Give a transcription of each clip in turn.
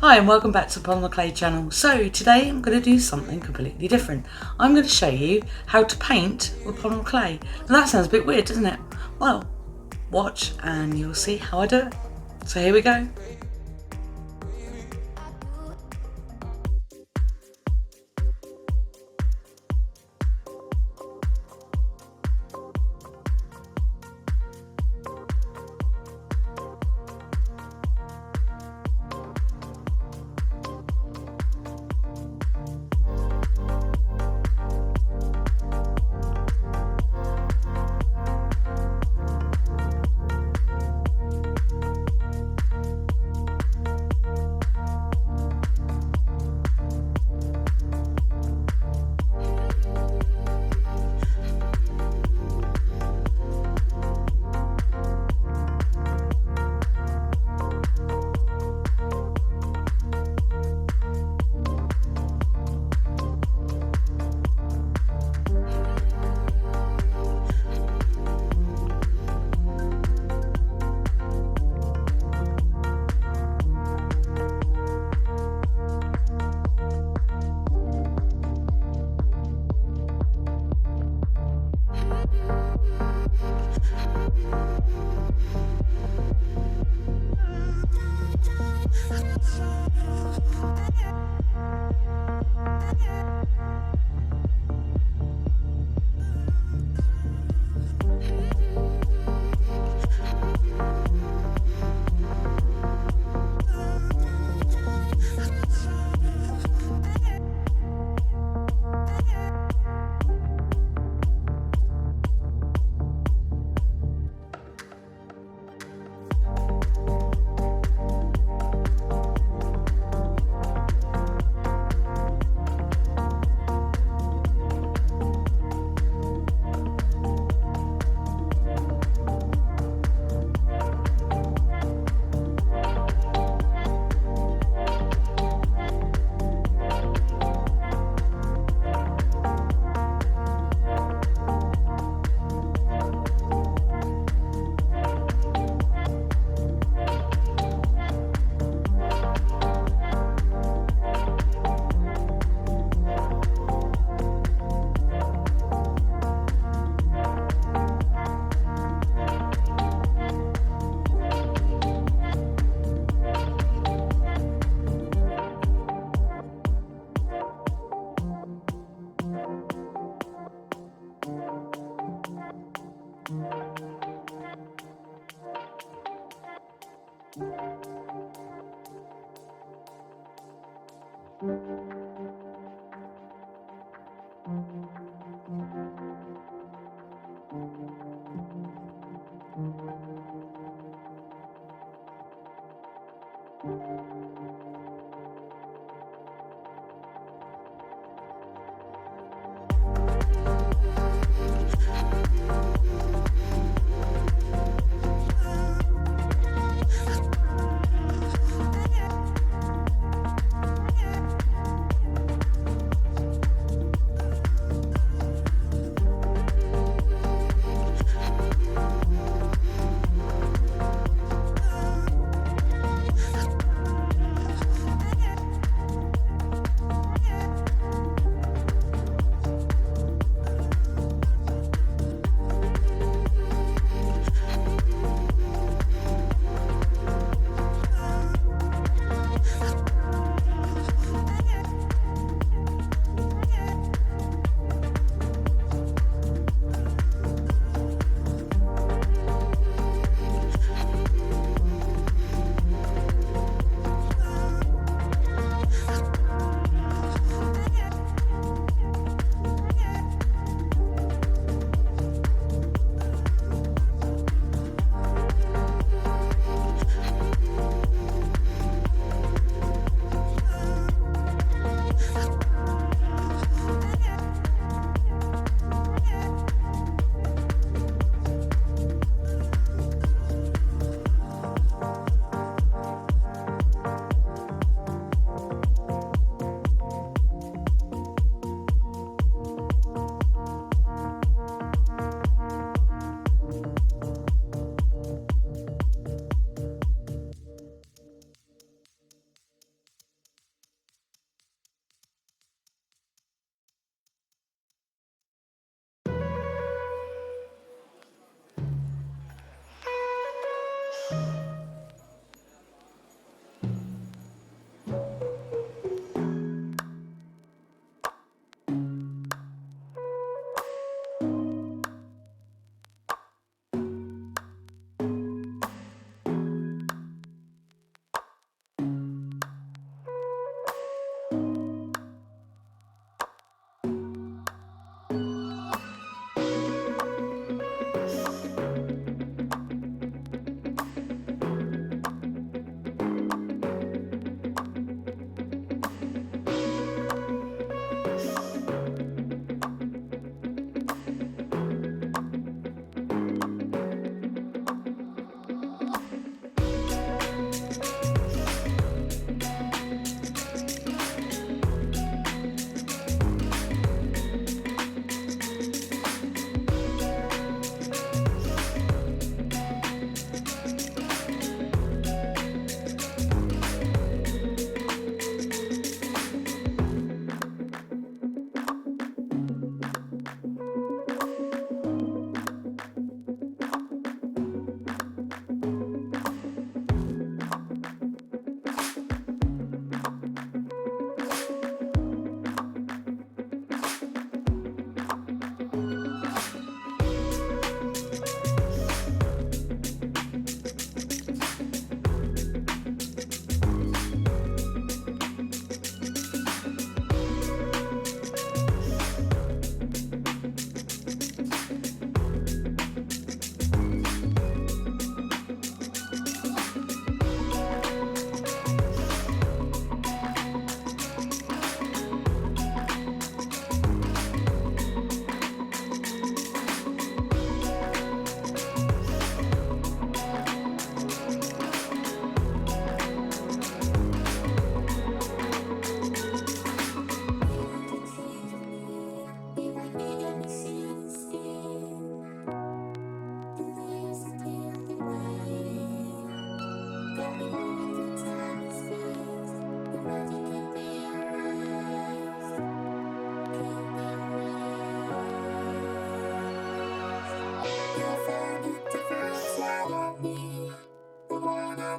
Hi and welcome back to the Polymer Clay channel. So today I'm going to do something completely different. I'm going to show you how to paint with polymer clay. Now that sounds a bit weird, doesn't it? Well, watch and you'll see how I do it. So here we go.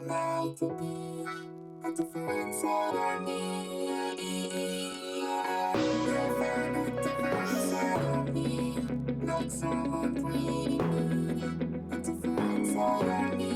I'd like to be a different side of me. You'll find a different side of me, like someone prelude, a different side of me.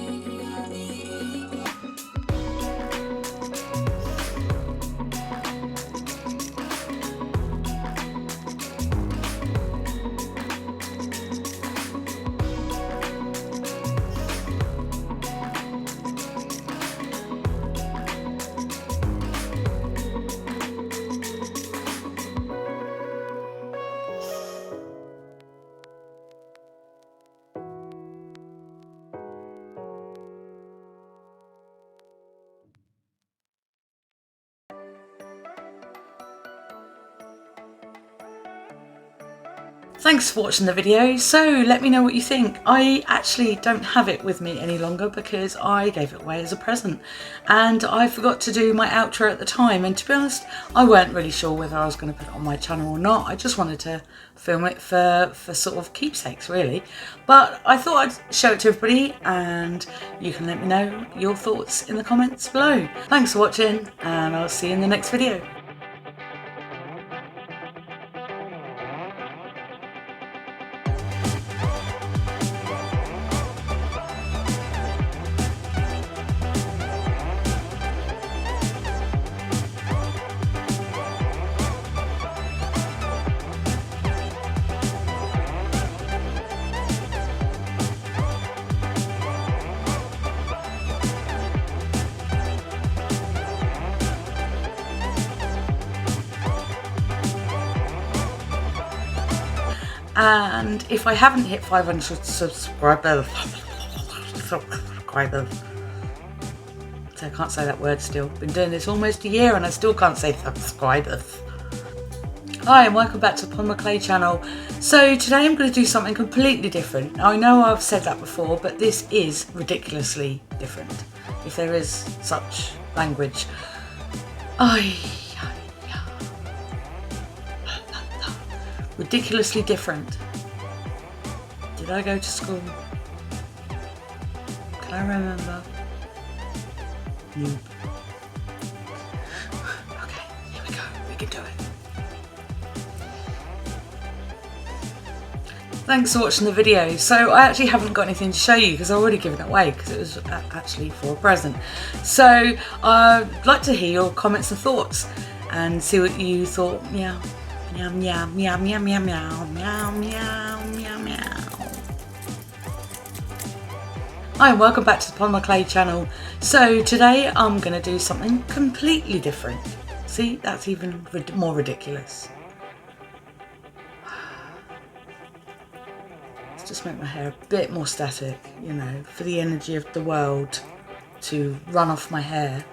Thanks for watching the video. So let me know what you think. I actually don't have it with me any longer because I gave it away as a present and I forgot to do my outro at the time, and to be honest I weren't really sure whether I was going to put it on my channel or not. I just wanted to film it for sort of keepsakes really, but I thought I'd show it to everybody and you can let me know your thoughts in the comments below. Thanks for watching and I'll see you in the next video. And if I haven't hit 500 subscribers, so I can't say that word still. Been doing this almost a year and I still can't say subscribers. Hi and welcome back to the POLYMER CLAY channel. So today I'm going to do something completely different. I know I've said that before, but this is ridiculously different, if there is such language. Ridiculously different. Did I go to school? Can I remember? Nope. Okay, here we go. We can do it. Thanks for watching the video. So I actually haven't got anything to show you because I've already given it away because it was actually for a present. So I'd like to hear your comments and thoughts and see what you thought. Yeah. Meow, meow, meow, meow, meow, meow, meow, meow, meow, meow. Hi and welcome back to the POLYMER CLAY channel. So today I'm going to do something completely different. See, that's even more ridiculous. Let's just make my hair a bit more static, you know, for the energy of the world to run off my hair.